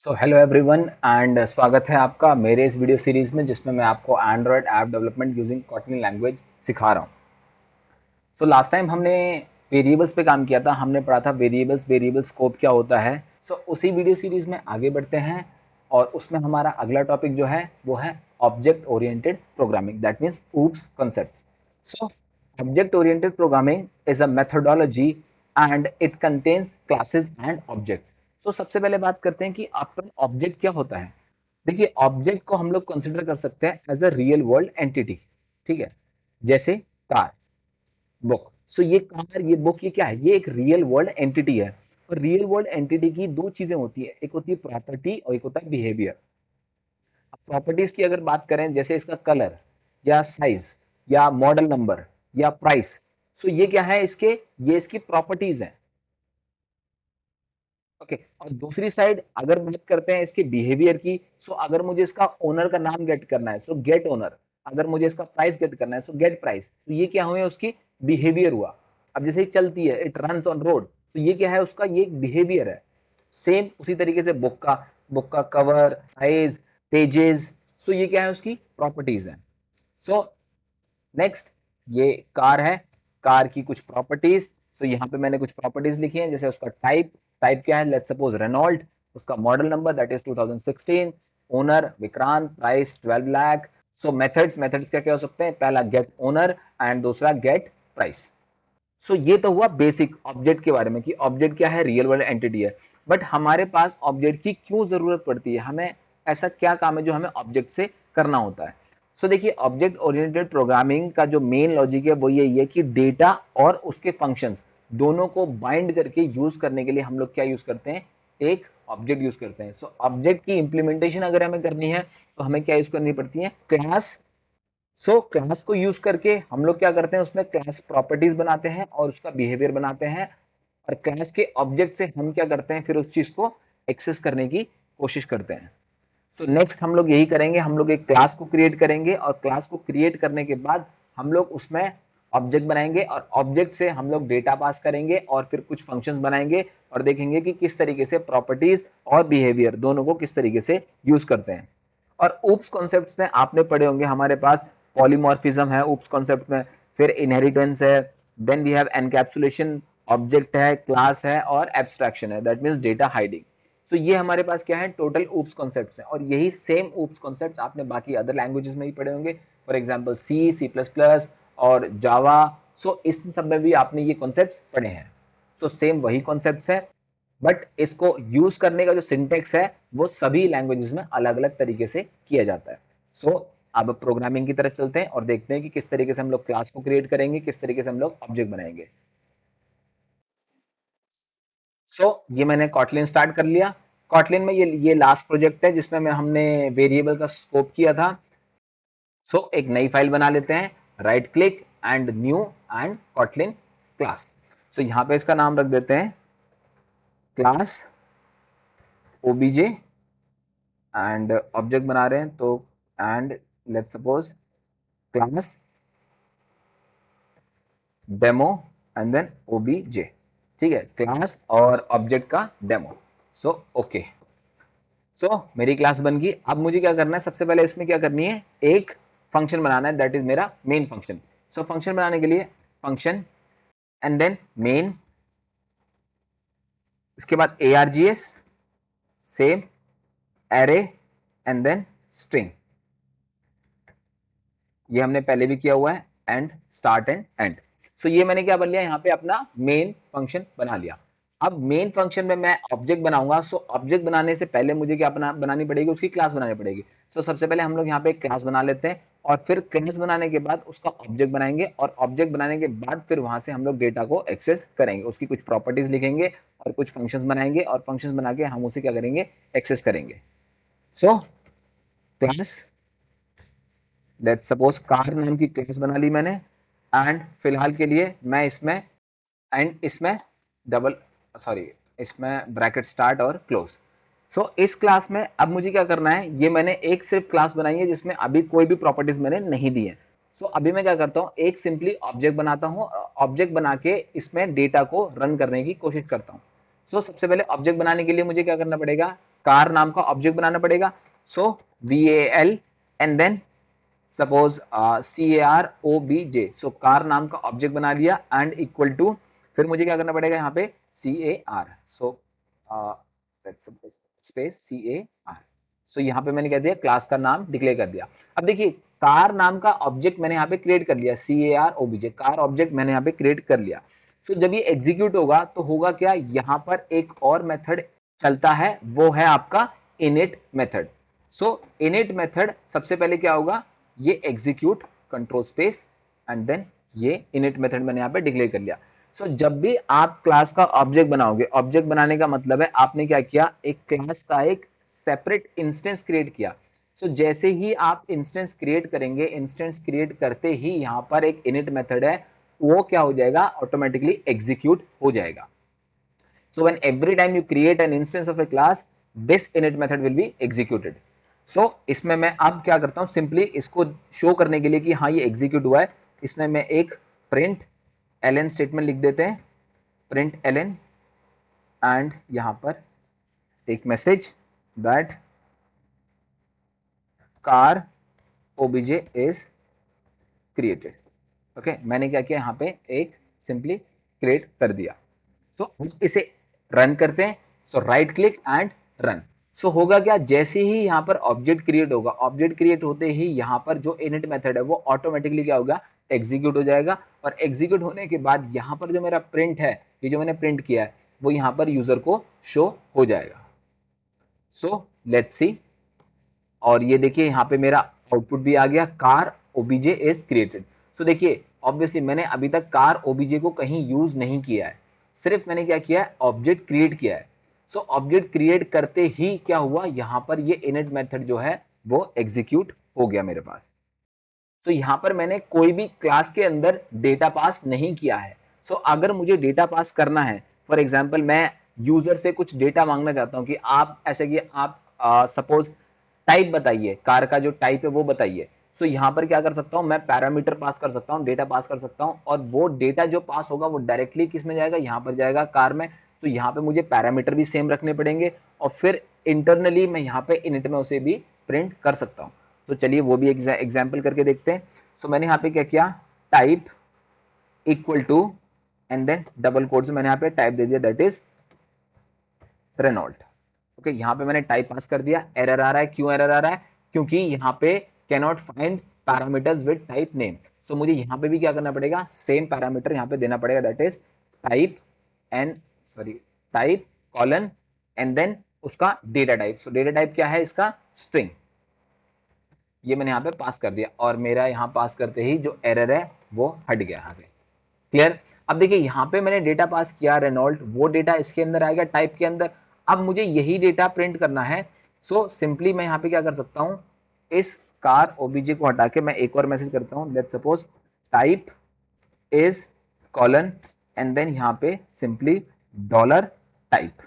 So hello everyone and स्वागत है आपका मेरे इस वीडियो सीरीज में जिसमें मैं आपको Android app development using Kotlin language सिखा रहा हूँ। सो लास्ट टाइम हमने वेरिएबल्स पे काम किया था। हमने पढ़ा था वेरिएबल स्कोप क्या होता है। सो उसी वीडियो सीरीज में आगे बढ़ते हैं और उसमें हमारा अगला टॉपिक जो है वो है object oriented programming, that means oops concept. So object oriented programming is a methodology and it contains classes and objects. So सबसे पहले बात करते हैं कि आपका ऑब्जेक्ट क्या होता है। देखिए, ऑब्जेक्ट को हम लोग कंसिडर कर सकते हैं as a real world entity. ठीक है, जैसे कार, बुक। सो ये कार, ये बुक, ये क्या है? ये एक रियल वर्ल्ड एंटिटी है। और रियल वर्ल्ड एंटिटी की दो चीजें होती है, एक होती है प्रॉपर्टी और एक होता है बिहेवियर। प्रॉपर्टीज की अगर बात करें, जैसे इसका कलर या साइज या मॉडल नंबर या प्राइस, सो ये क्या है? ये इसकी प्रॉपर्टीज हैं। ओके, और दूसरी साइड अगर बात करते हैं इसके बिहेवियर की, सो अगर मुझे इसका ओनर का नाम गेट करना है, सो गेट ओनर। अगर मुझे इसका प्राइस गेट करना है, सो गेट प्राइस। तो ये क्या हुए? उसकी बिहेवियर हुआ। अब जैसे ही चलती है, इट रन्स ऑन रोड, तो ये क्या है? उसका ये एक बिहेवियर है। सेम उसी तरीके से बुक का कवर, साइज, पेजेस, सो ये क्या है? उसकी प्रॉपर्टीज है। सो नेक्स्ट, ये कार है, कार की कुछ प्रॉपर्टीज। तो यहाँ पे मैंने कुछ प्रॉपर्टीज लिखी हैं, जैसे उसका टाइप, टाइप क्या है? Let's suppose Renault. उसका model number that is 2016, owner Vikrant, price 12 lakh. So methods क्या क्या हो सकते हैं? पहला गेट ओनर एंड दूसरा गेट प्राइस। सो ये तो हुआ बेसिक ऑब्जेक्ट के बारे में कि ऑब्जेक्ट क्या है? रियल वर्ल्ड एंटिटी है। बट हमारे पास ऑब्जेक्ट की क्यों जरूरत पड़ती है? हमें ऐसा क्या काम है जो हमें ऑब्जेक्ट से करना होता है? सो देखिए, ऑब्जेक्ट ओरिएंटेड प्रोग्रामिंग का जो मेन लॉजिक है वो यही है कि डेटा और उसके फंक्शंस दोनों को बाइंड करके यूज करने के लिए हम लोग क्या यूज करते हैं? एक ऑब्जेक्ट यूज करते हैं। सो ऑब्जेक्ट की इंप्लीमेंटेशन अगर हमें करनी है तो हमें क्या यूज करनी पड़ती है? क्लास। सो क्लास को यूज करके हम लोग क्या करते हैं? उसमें क्लास प्रॉपर्टीज बनाते हैं और उसका बिहेवियर बनाते हैं। और क्लास के ऑब्जेक्ट से हम क्या करते हैं? फिर उस चीज को एक्सेस करने की कोशिश करते हैं। तो नेक्स्ट हम लोग यही करेंगे, हम लोग एक क्लास को क्रिएट करेंगे और क्लास को क्रिएट करने के बाद हम लोग उसमें ऑब्जेक्ट बनाएंगे और ऑब्जेक्ट से हम लोग डेटा पास करेंगे और फिर कुछ फंक्शंस बनाएंगे और देखेंगे कि किस तरीके से प्रॉपर्टीज और बिहेवियर दोनों को किस तरीके से यूज करते हैं। और ऊप्स कॉन्सेप्ट्स में आपने पढ़े होंगे, हमारे पास पॉलीमॉर्फिज्म है ऊप्स कॉन्सेप्ट में, फिर इनहेरिटेंस है, then we have encapsulation, object है, क्लास है और एब्स्ट्रैक्शन है, that means data hiding. So ये हमारे पास क्या है? टोटल ऊप्स कॉन्सेप्ट्स हैं। और यही सेम ऊप्स कॉन्सेप्ट्स आपने बाकी अदर लैंग्वेजेस में ही पढ़े होंगे, for example C, C plus plus और जावा। सो इस सब में भी आपने ये कॉन्सेप्ट्स पढ़े हैं। तो सेम वही कॉन्सेप्ट्स है, बट इसको यूज करने का जो सिंटेक्स है वो सभी लैंग्वेजेस में अलग अलग तरीके से किया जाता है। सो अब प्रोग्रामिंग की तरफ चलते हैं और देखते हैं कि किस तरीके से हम लोग क्लास को क्रिएट करेंगे, किस तरीके से हम लोग ऑब्जेक्ट बनाएंगे। ये मैंने कॉटलिन स्टार्ट कर लिया। कॉटलिन में ये लास्ट प्रोजेक्ट है जिसमें हमने वेरिएबल का स्कोप किया था। एक नई फाइल बना लेते हैं, right click and new and Kotlin class. यहाँ पे इसका नाम रख देते हैं क्लास ओबीजे एंड ऑब्जेक्ट बना रहे हैं तो and let's suppose class demo and then OBJ. ठीक है, क्लास और ऑब्जेक्ट का डेमो। ओके, मेरी क्लास बन गई। अब मुझे क्या करना है? सबसे पहले इसमें क्या करनी है? एक फंक्शन बनाना है, दैट इज मेरा मेन फंक्शन। फंक्शन बनाने के लिए फंक्शन एंड देन मेन, इसके बाद args, same, array and then string. ये हमने पहले भी किया हुआ है, एंड स्टार्ट एंड एंड। ये मैंने क्या बन लिया? यहाँ पे अपना मेन फंक्शन बना लिया। अब मेन फंक्शन में मैं ऑब्जेक्ट बनाऊंगा। ऑब्जेक्ट बनाने से पहले मुझे क्या बनानी पड़ेगी? उसकी क्लास बनानी पड़ेगी। सबसे पहले हम लोग यहाँ पे एक क्लास बना लेते हैं और फिर क्लास बनाने के बाद उसका ऑब्जेक्ट बनाएंगे और ऑब्जेक्ट बनाने के बाद फिर वहां से हम लोग डेटा को एक्सेस करेंगे, उसकी कुछ प्रॉपर्टीज लिखेंगे और कुछ फंक्शंस बनाएंगे और फंक्शंस बना के हम उसे क्या करेंगे? एक्सेस करेंगे। क्लास, लेट्स सपोज कार नाम की क्लास बना ली मैंने। एंड फिलहाल के लिए मैं इसमें एंड इसमें डबल सॉरी इसमें ब्रैकेट स्टार्ट और क्लोज। इस क्लास में अब मुझे क्या करना है? ये मैंने एक सिर्फ क्लास बनाई है जिसमें अभी कोई भी प्रॉपर्टीज मैंने नहीं दी है। अभी मैं क्या करता हूँ? एक सिंपली ऑब्जेक्ट बनाता हूँ, ऑब्जेक्ट बना के इसमें डेटा को रन करने की कोशिश करता हूँ। सबसे पहले ऑब्जेक्ट बनाने के लिए मुझे क्या करना पड़ेगा? कार नाम का ऑब्जेक्ट बनाना पड़ेगा। So VAL and then suppose CAROBJ, so car नाम का ऑब्जेक्ट बना लिया एंड इक्वल टू, फिर मुझे क्या करना पड़ेगा यहाँ पे CAR, सो स्पेस CAR। सो यहाँ पे मैंने कह दिया क्लास का नाम डिक्लेयर कर दिया। अब देखिए कार नाम का ऑब्जेक्ट मैंने यहाँ पे क्रिएट कर लिया, CAROBJ, कार ऑब्जेक्ट मैंने यहाँ पे क्रिएट कर लिया। फिर जब ये एग्जीक्यूट होगा तो होगा क्या, यहाँ पर एक और मेथड चलता है, वो है आपका init method. So init method सबसे पहले क्या होगा, ये execute control space and then ये इनिट मेथड मैंने यहाँ पे डिक्लेयर कर लिया। सो जब भी आप क्लास का ऑब्जेक्ट बनाओगे, ऑब्जेक्ट बनाने का मतलब है आपने क्या किया, एक क्लास का एक सेपरेट इंस्टेंस क्रिएट किया। सो जैसे ही आप इंस्टेंस क्रिएट करेंगे, इंस्टेंस क्रिएट करते ही यहाँ पर एक इनिट मेथड है, वो क्या हो जाएगा, ऑटोमेटिकली एग्जीक्यूट हो जाएगा। So when every time you create an instance of a class, this init method will be executed. So इसमें मैं अब क्या करता हूँ, सिंपली इसको शो करने के लिए कि हाँ ये एग्जीक्यूट हुआ है, इसमें मैं एक प्रिंट ln स्टेटमेंट लिख देते हैं, प्रिंट ln एंड यहां पर एक message that car obj is created। Okay, मैंने क्या किया, यहाँ पे एक सिंपली क्रिएट कर दिया। सो इसे रन करते हैं। सो राइट क्लिक एंड रन। सो होगा क्या, जैसे ही यहाँ पर ऑब्जेक्ट क्रिएट होगा, ऑब्जेक्ट क्रिएट होते ही यहाँ पर जो इनिट मेथड है वो ऑटोमेटिकली क्या होगा, एग्जीक्यूट हो जाएगा। और एग्जीक्यूट होने के बाद यहाँ पर जो मेरा प्रिंट है, ये जो मैंने प्रिंट किया है, वो यहाँ पर यूजर को शो हो जाएगा। सो लेट्स सी, और ये देखिए यहाँ पे मेरा आउटपुट भी आ गया, कार ओबीजे इज क्रिएटेड। सो देखिए ऑब्वियसली मैंने अभी तक कार ओबीजे को कहीं यूज नहीं किया है, सिर्फ मैंने क्या किया है, ऑब्जेक्ट क्रिएट किया है। सो ऑब्जेक्ट क्रिएट करते ही क्या हुआ, यहाँ पर ये इनिट मेथड जो है वो एग्जीक्यूट हो गया मेरे पास। सो यहाँ पर मैंने कोई भी क्लास के अंदर डेटा पास नहीं किया है। सो अगर मुझे डेटा पास करना है, फॉर एग्जाम्पल मैं यूजर से कुछ डेटा मांगना चाहता हूँ कि आप ऐसे कि आप सपोज टाइप बताइए, कार का जो टाइप है वो बताइए। सो यहाँ पर क्या कर सकता हूँ, मैं पैरामीटर पास कर सकता हूँ, डेटा पास कर सकता हूँ, और वो डेटा जो पास होगा वो डायरेक्टली किस में जाएगा, यहाँ पर जाएगा कार में। तो यहाँ पे मुझे पैरामीटर भी सेम रखने पड़ेंगे, और फिर इंटरनली मैं यहाँ पे इनिट में उसे भी प्रिंट कर सकता हूँ। तो चलिए वो भी एग्जाम्पल करके देखते हैं। सो मैंने यहाँ पे क्या किया, type equal to and then double quotes में मैंने यहाँ पे टाइप दे दिया, दैट इज रेनॉल्ट। ओके, यहाँ पे मैंने टाइप पास कर दिया। एरर आ रहा है, क्यों एरर आ रहा है, क्योंकि यहाँ पे cannot find parameters with type name. So मुझे यहाँ पे भी क्या करना पड़ेगा, सेम पैरामीटर यहाँ पे देना पड़ेगा, that is type type colon and then उसका data type. So data type क्या है इसका, स्ट्रिंग। ये मैंने यहाँ पे पास कर दिया, और मेरा यहाँ पास करते ही जो एरर है वो हट गया यहाँ से। क्लियर। अब देखिए यहाँ पे मैंने डेटा पास किया रेनॉल्ट, वो डेटा इसके अंदर आएगा टाइप के अंदर। अब मुझे यही डेटा प्रिंट करना है। सो सिंपली मैं यहाँ पे क्या कर सकता हूँ, इस कार ओबीजे को हटा के मैं एक और मैसेज करता हूँ, let's suppose type is colon and then यहाँ पे simply dollar type.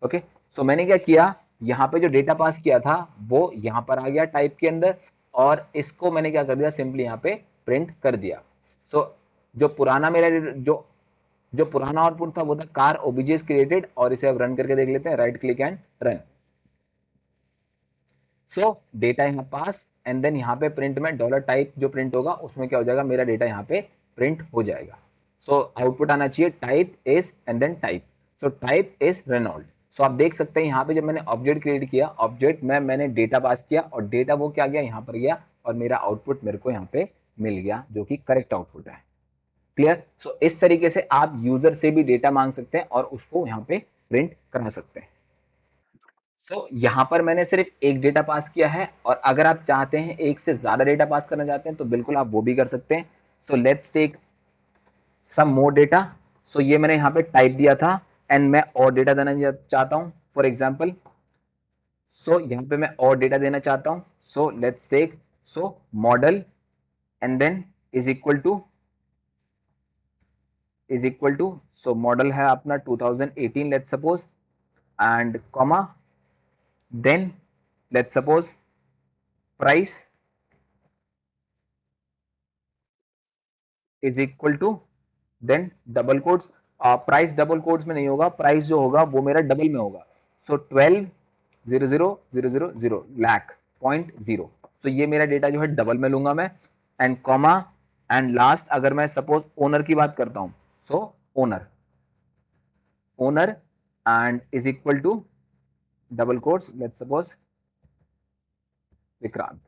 Okay, so मैंने क्या किया, यहाँ पे जो डेटा पास किया था वो यहाँ पर आ गया टाइप के अंदर, और इसको मैंने क्या कर दिया, सिंपली यहाँ पे प्रिंट कर दिया। सो जो पुराना मेरा जो पुराना आउटपुट था वो था कार ओबीजे क्रिएटेड, और इसे अब रन करके देख लेते हैं, right click and run. So data यहाँ पास एंड देन यहाँ पे प्रिंट में डॉलर टाइप जो प्रिंट होगा उसमें क्या हो जाएगा, मेरा डेटा यहाँ पे प्रिंट हो जाएगा। सो आउटपुट आना चाहिए type is and then type. So type is Renault. So आप देख सकते हैं यहाँ पे जब मैंने ऑब्जेक्ट क्रिएट किया, ऑब्जेक्ट में मैंने डेटा पास किया, और डेटा वो क्या गया, यहाँ पर गया, और मेरा आउटपुट मेरे को यहाँ पे मिल गया, जो कि करेक्ट आउटपुट है। क्लियर। सो इस तरीके से आप यूजर से भी डेटा मांग सकते हैं और उसको यहाँ पे प्रिंट करा सकते हैं। सो यहाँ पर मैंने सिर्फ एक डेटा पास किया है, और अगर आप चाहते हैं एक से ज्यादा डेटा पास करना चाहते हैं तो बिल्कुल आप वो भी कर सकते हैं। So let's take some more data. So ये मैंने यहाँ पे टाइप दिया था एंड मैं और डेटा देना चाहता हूँ, फॉर एग्जाम्पल। सो यहाँ पे मैं और डेटा देना चाहता हूँ। So let's take model and then is equal to so model है अपना 2018 let's suppose, and comma then let's suppose price is equal to then double quotes. Price double quotes में नहीं होगा, प्राइस जो होगा वो मेरा डबल में होगा। सो 12 0.0000 लाख 0.0। तो ये मेरा डेटा जो है डबल में लूंगा मैं, एंड कॉमा, एंड लास्ट अगर मैं सपोज ओनर की बात करता हूं, so owner, owner and is equal to double quotes, let's suppose Vikrant.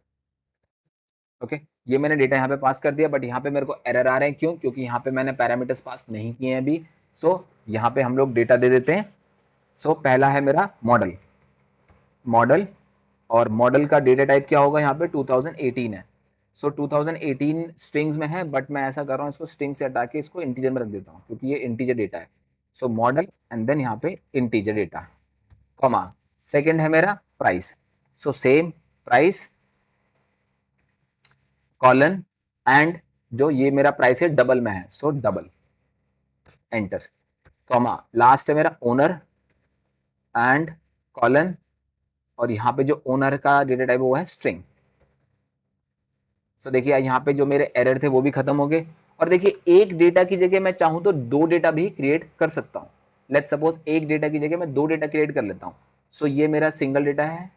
Okay, ये मैंने डेटा यहाँ पे पास कर दिया, बट यहाँ पे मेरे को एरर आ रहे हैं, क्यों? क्योंकि यहाँ पे मैंने पैरामीटर्स पास नहीं किए हैं अभी। सो यहाँ पे हम लोग डेटा दे देते हैं। सो पहला है मेरा मॉडल, मॉडल, और मॉडल का डेटा टाइप क्या होगा? यहाँ पे 2018 है। सो 2018 स्ट्रिंग्स में है, बट मैं ऐसा कर रहा हूँ, इसको स्ट्रिंग से हटा के इसको इंटीजर में रख देता हूँ, क्योंकि ये इंटीजर डेटा है। सो मॉडल एंड देन यहाँ पे इंटीजर डेटा, कॉमा, सेकंड है मेरा price. So same price, colon, and जो ये मेरा प्राइस है डबल में है, सो डबल, एंटर, कॉमा, लास्ट है मेरा ओनर एंड कॉलन, और यहाँ पे जो ओनर का डेटा टाइप वो है स्ट्रिंग। सो देखिए यहाँ पे जो मेरे एरर थे वो भी खत्म हो गए। और देखिए एक डेटा की जगह मैं चाहूं तो दो डेटा भी क्रिएट कर सकता हूँ। लेट्स सपोज एक डेटा की जगह मैं दो डेटा क्रिएट कर लेता हूँ। सो ये मेरा सिंगल डेटा है।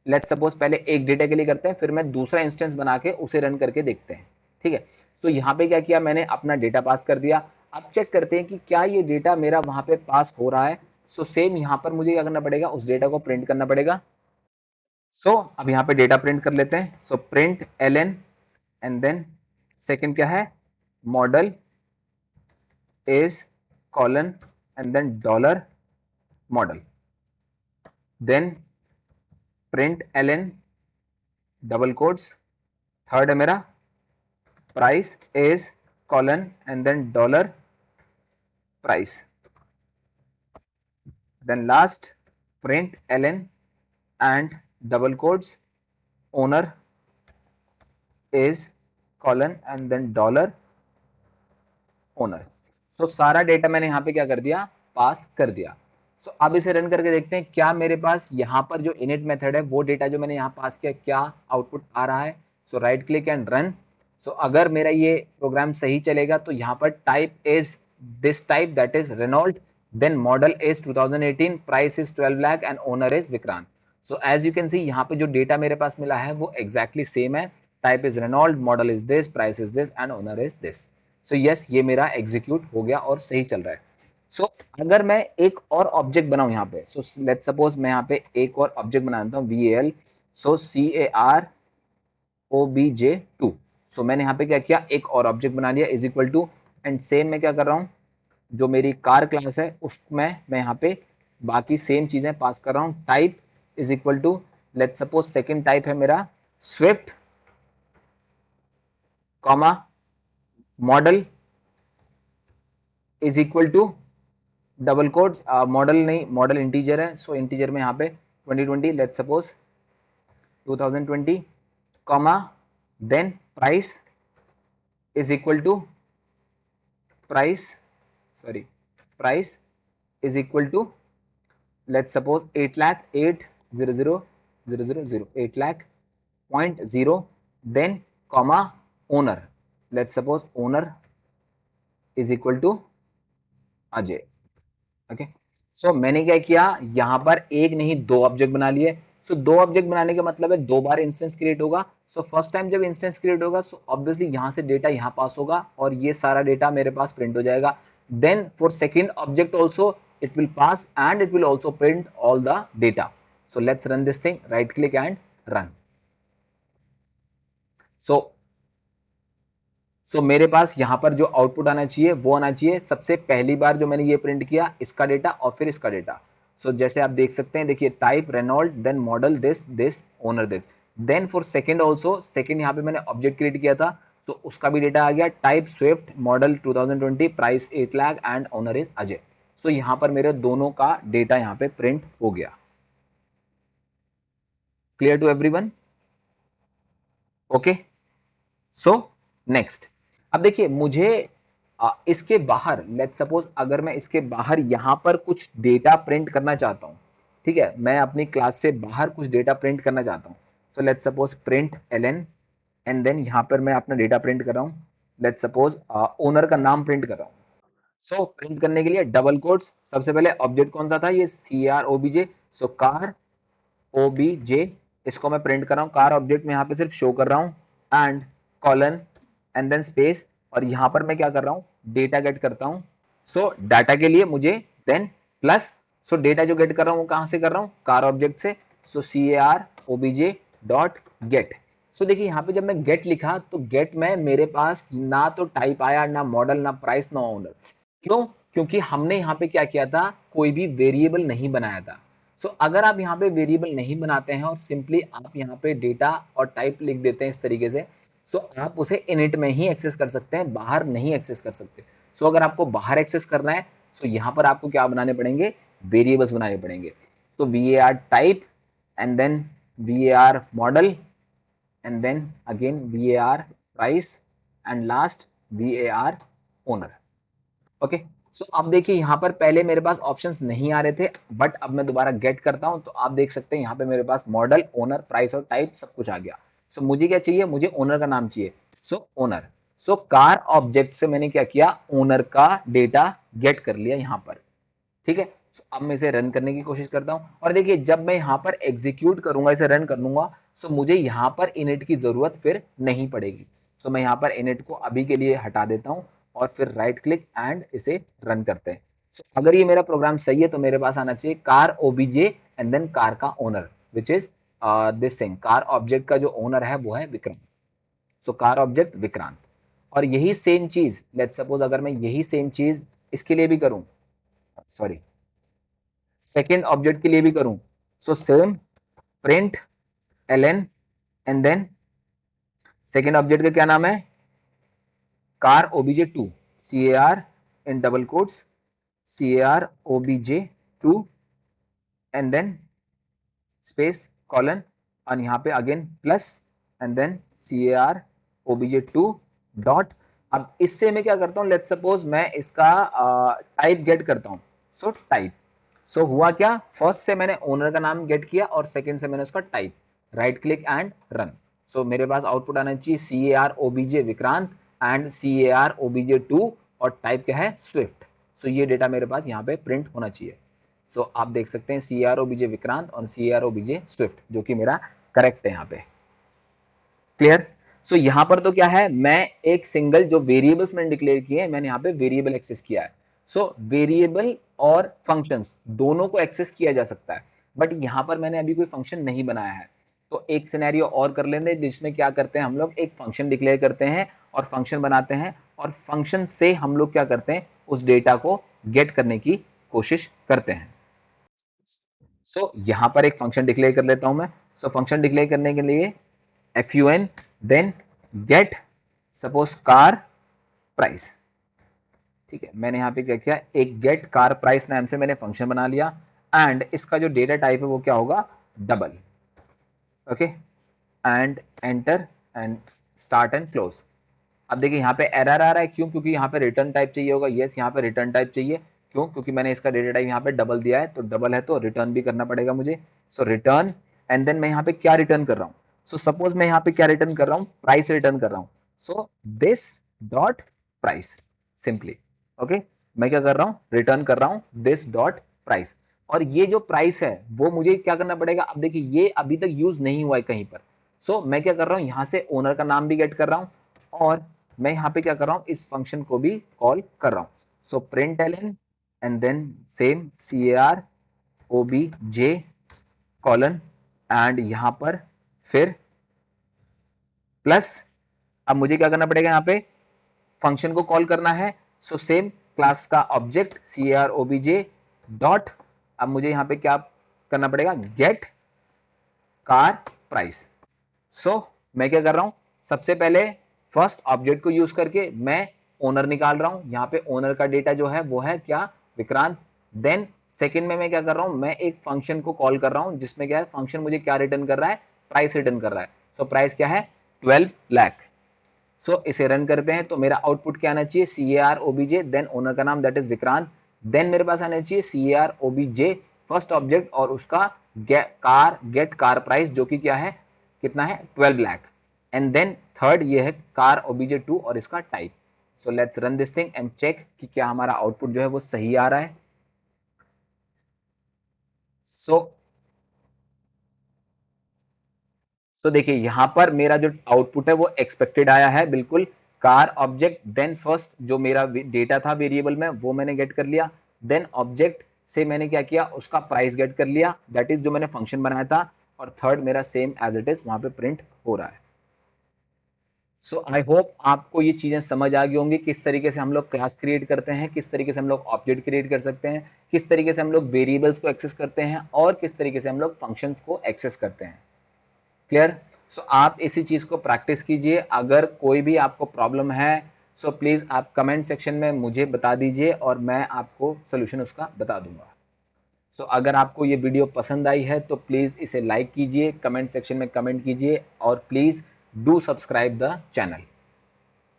लेट्स सपोज पहले एक डेटा के लिए करते हैं, फिर मैं दूसरा इंस्टेंस बना के उसे रन करके देखते हैं, ठीक है। सो यहाँ पे क्या किया मैंने, अपना डेटा पास कर दिया। अब चेक करते हैं कि क्या ये डेटा मेरा वहां पे पास हो रहा है। सो सेम यहाँ पर मुझे क्या करना पड़ेगा, उस डेटा को प्रिंट करना पड़ेगा। सो अब यहाँ पे डेटा प्रिंट कर लेते हैं। So print ln, and then second क्या है, model is colon, and then dollar model, then print ln double quotes, third है मेरा price is colon, and then dollar price, then last print ln and double quotes owner is colon, and then dollar owner. So सारा data मैंने यहाँ पे क्या कर दिया, पास कर दिया। सो अब इसे रन करके देखते हैं क्या मेरे पास यहाँ पर जो इनिट मेथड है वो डेटा जो मैंने यहाँ पास किया क्या आउटपुट आ रहा है। So right click and run. So अगर मेरा ये प्रोग्राम सही चलेगा तो यहाँ पर type is this type, that is Renault, then model is 2018, price is 12 lakh and owner is Vikrant. So as you can see यहाँ पे जो डेटा मेरे पास मिला है वो एग्जैक्टली सेम है। Type is Renault, model is this, price is this and owner is this. So yes, ये मेरा एग्जीक्यूट हो गया और सही चल रहा है। सो अगर मैं एक और ऑब्जेक्ट बनाऊं यहाँ पे, सो लेट्स सपोज मैं यहाँ पे एक और ऑब्जेक्ट बनाता हूँ VAL, सो CAROBJ2। सो मैंने यहाँ पे क्या किया, एक और ऑब्जेक्ट बना लिया is equal to, and same मैं क्या कर रहा हूँ, जो मेरी कार क्लास है उसमें मैं यहाँ पे बाकी सेम चीजें पास कर रहा हूँ। Type is equal to, let's suppose second type है मेरा Swift, comma, model is equal to double quotes, model नहीं, मॉडल इंटीजर है, सो इंटीजर में यहाँ पे 2020, let's suppose 2020, comma, then price is equal to price, sorry, price is equal to let's suppose 8 lakh 8000000, 8 lakh point zero, then comma, owner, let's suppose owner is equal to Ajay. Okay, so मैंने क्या किया, यहां पर एक नहीं दो ऑब्जेक्ट बना लिए। सो दो ऑब्जेक्ट बनाने का मतलब है दो बार इंस्टेंस क्रिएट होगा। सो फर्स्ट टाइम जब इंस्टेंस क्रिएट होगा सो ऑब्वियसली यहां से डेटा यहां पास होगा और ये सारा डेटा मेरे पास प्रिंट हो जाएगा। Then for second object also it will pass and it will also print all the data. So let's run this thing, right click and run. So मेरे पास यहां पर जो आउटपुट आना चाहिए वो आना चाहिए सबसे पहली बार जो मैंने ये प्रिंट किया इसका डेटा और फिर इसका डेटा। सो जैसे आप देख सकते हैं, देखिए type Renault, then model this this owner this, then for second also, second यहाँ पे मैंने ऑब्जेक्ट क्रिएट किया था, सो उसका भी डेटा आ गया, type Swift, model 2020, price 8 lakh and owner is Ajay. So यहाँ पर मेरे दोनों का डेटा यहाँ पे प्रिंट हो गया। Clear to everyone? Okay, so next, अब देखिए मुझे इसके बाहर, लेट्स सपोज अगर मैं इसके बाहर यहां पर कुछ डेटा प्रिंट करना चाहता हूं, ठीक है, मैं अपनी क्लास से बाहर कुछ डेटा प्रिंट करना चाहता हूं। So let's suppose print ln, and then यहां पर मैं अपना डेटा प्रिंट कर रहा हूं। लेट्स सपोज ओनर का नाम प्रिंट कर रहा हूं। सो प्रिंट करने के लिए डबल कोट्स, सबसे पहले ऑब्जेक्ट कौन सा था, ये CROBJ, सो कार OBJ, इसको मैं प्रिंट कर रहा हूँ, कार ऑब्जेक्ट में यहाँ पे सिर्फ शो कर रहा हूँ, and colon and then space, और यहाँ पर मैं क्या कर रहा हूँ, डेटा गेट करता हूँ। सो डाटा के लिए मुझे देन प्लस, सो डेटा जो गेट कर रहा हूँ वो कहाँ से कर रहा हूँ, कार ऑब्जेक्ट से। सो car obj डॉट गेट। सो देखिए यहाँ पे जब मैं गेट लिखा तो गेट में मेरे पास ना तो टाइप आया, ना मॉडल, ना प्राइस, ना ओनर। क्यों? क्योंकि हमने यहाँ पे क्या किया था, कोई भी वेरिएबल नहीं बनाया था। सो अगर आप यहाँ पे वेरिएबल नहीं बनाते हैं और सिंपली आप यहाँ पे डेटा और टाइप लिख देते हैं इस तरीके से, सो आप उसे इनिट में ही एक्सेस कर सकते हैं, बाहर नहीं एक्सेस कर सकते। सो अगर आपको बाहर एक्सेस करना है तो यहाँ पर आपको क्या बनाने पड़ेंगे, वेरिएबल्स बनाने पड़ेंगे। तो var type and then var model and then again var price and last var owner। Okay, so अब देखिए यहाँ पर पहले मेरे पास ऑप्शंस नहीं आ रहे थे, बट अब मैं दोबारा गेट करता हूँ तो आप देख सकते हैं यहाँ पे मेरे पास मॉडल, ओनर, प्राइस और टाइप सब कुछ आ गया। सो मुझे क्या चाहिए, मुझे ओनर का नाम चाहिए। सो ओनर, सो कार ऑब्जेक्ट से मैंने क्या किया, ओनर का डेटा गेट कर लिया यहाँ पर। ठीक है, so, अब मैं इसे रन करने की कोशिश करता हूं, और देखिए जब मैं यहाँ पर एग्जीक्यूट करूंगा, इसे रन कर लूंगा, सो मुझे यहाँ पर इनिट की जरूरत फिर नहीं पड़ेगी। सो मैं यहाँ पर इनिट को अभी के लिए हटा देता हूँ और फिर राइट क्लिक एंड इसे रन करते हैं। सो अगर ये मेरा प्रोग्राम सही है तो मेरे पास आना चाहिए car OBJ and then car का owner, which is this thing. Car object का जो ओनर है वो है Vikrant. So car object Vikrant, और यही सेम चीज, लेट्स सपोज अगर मैं यही सेम चीज इसके लिए भी करूं, सॉरी सेकेंड ऑब्जेक्ट के लिए भी करूं, so same print ln and then second object का क्या नाम है, car obj2, car in double quotes car obj2 and then space colon, और यहाँ पे again plus and then car obj2 dot. अब इससे मैं क्या करता हूँ, लेट्स सपोज मैं इसका टाइप गेट करता हूँ। सो टाइप, सो हुआ क्या, फर्स्ट से मैंने ओनर का नाम गेट किया और सेकंड से मैंने उसका type, right click and run. So मेरे पास आउटपुट आना चाहिए car obj Vikrant and car obj2, और टाइप क्या है, स्विफ्ट। सो ये डेटा मेरे पास यहाँ पे प्रिंट होना चाहिए। सो आप देख सकते हैं car obj विक्रांत और car obj स्विफ्ट, जो कि मेरा करेक्ट है यहाँ पे। क्लियर? सो यहाँ पर तो क्या है, मैं एक सिंगल जो वेरिएबल्स मैंने डिक्लेयर किए, मैंने यहाँ पे वेरिएबल एक्सेस किया है। सो वेरिएबल और फंक्शंस दोनों को एक्सेस किया जा सकता है, बट यहाँ पर मैंने अभी कोई फंक्शन नहीं बनाया है। तो एक सिनेरियो और कर लेंगे जिसमें क्या करते हैं, हम लोग एक फंक्शन डिक्लेयर करते हैं और फंक्शन बनाते हैं, और फंक्शन से हम लोग क्या करते हैं, उस डेटा को गेट करने की कोशिश करते हैं। सो यहाँ पर एक फंक्शन डिक्लेयर कर लेता हूं मैं। सो फंक्शन डिक्लेयर करने के लिए fun then get suppose car price. ठीक है, मैंने यहाँ पे क्या किया, एक गेट कार प्राइस नाम से मैंने फंक्शन बना लिया, एंड इसका जो डेटा टाइप है वो क्या होगा, double. Okay, and enter and start and close. अब देखिए यहाँ पे एरर आ रहा है, क्यों, क्योंकि यहाँ पे रिटर्न टाइप चाहिए होगा। यस, यहाँ पे रिटर्न टाइप चाहिए, क्यों, क्योंकि मैंने इसका डेटा टाइप यहाँ पे डबल दिया है, तो डबल है तो रिटर्न भी करना पड़ेगा मुझे। सो रिटर्न एंड देन मैं यहाँ पे क्या रिटर्न कर रहा हूँ, सो सपोज मैं यहाँ पे क्या रिटर्न कर रहा हूँ, प्राइस रिटर्न कर रहा हूँ। So this dot price, simply. Okay, मैं क्या कर रहा हूँ, रिटर्न कर रहा हूँ दिस डॉट प्राइस, और ये जो प्राइस है वो मुझे क्या करना पड़ेगा। अब देखिए ये अभी तक यूज नहीं हुआ है कहीं पर। सो मैं क्या कर रहा हूँ, यहाँ से ओनर का नाम भी गेट कर रहा हूँ, और मैं यहाँ पे क्या कर रहा हूँ, इस फंक्शन को भी कॉल कर रहा हूँ। So print ln and then same car obj colon, and यहाँ पर फिर प्लस। अब मुझे क्या करना पड़ेगा, यहाँ पे फंक्शन को कॉल करना है। सो सेम क्लास का ऑब्जेक्ट car obj डॉट, अब मुझे यहाँ पे क्या करना पड़ेगा, गेट कार प्राइस। सो मैं क्या कर रहा हूं, सबसे पहले फर्स्ट ऑब्जेक्ट को यूज करके मैं ओनर निकाल रहा हूं। यहाँ पे ओनर का डेटा जो है वो है क्या, विक्रांत। देन सेकंड में मैं क्या कर रहा हूं, मैं एक फंक्शन को कॉल कर रहा हूं, जिसमें क्या है, फंक्शन मुझे क्या रिटर्न कर रहा है, प्राइस रिटर्न कर रहा है। सो प्राइस क्या है, 12 लाख। सो इसे रन करते हैं तो मेरा आउटपुट क्या आना चाहिए, car obj देन ओनर का नाम दैट इज विक्रांत, देन मेरे पास आना चाहिए car obj फर्स्ट ऑब्जेक्ट और उसका गेट कार प्राइस, जो कि क्या है, कितना है, 12 लाख, एंड देन थर्ड ये है कार obj2 और इसका type. So let's run this thing and check कि क्या हमारा आउटपुट जो है वो सही आ रहा है। सो सो देखिए यहाँ पर मेरा जो आउटपुट है वो एक्सपेक्टेड आया है, बिल्कुल। कार ऑब्जेक्ट, देन फर्स्ट जो मेरा डेटा था वेरिएबल में वो मैंने गेट कर लिया, देन ऑब्जेक्ट से मैंने क्या किया, उसका प्राइस गेट कर लिया, दैट इज जो मैंने फंक्शन बनाया था, और थर्ड मेरा सेम एज इट इज वहां पे प्रिंट हो रहा है। सो आई होप आपको ये चीजें समझ आ गई होंगी, किस तरीके से हम लोग क्लास क्रिएट करते हैं, किस तरीके से हम लोग ऑब्जेक्ट क्रिएट कर सकते हैं, किस तरीके से हम लोग वेरिएबल्स को एक्सेस करते हैं, और किस तरीके से हम लोग फंक्शंस को एक्सेस करते हैं। क्लियर? सो आप इसी चीज को प्रैक्टिस कीजिए। अगर कोई भी आपको प्रॉब्लम है सो प्लीज आप कमेंट सेक्शन में मुझे बता दीजिए और मैं आपको सोल्यूशन उसका बता दूंगा। सो अगर आपको ये वीडियो पसंद आई है तो प्लीज इसे लाइक कीजिए, कमेंट सेक्शन में कमेंट कीजिए, और please do subscribe the channel.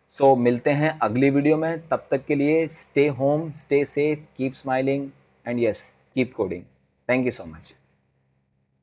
So मिलते हैं अगली वीडियो में, तब तक के लिए stay home, stay safe, keep smiling, and yes, keep coding. Thank you so much.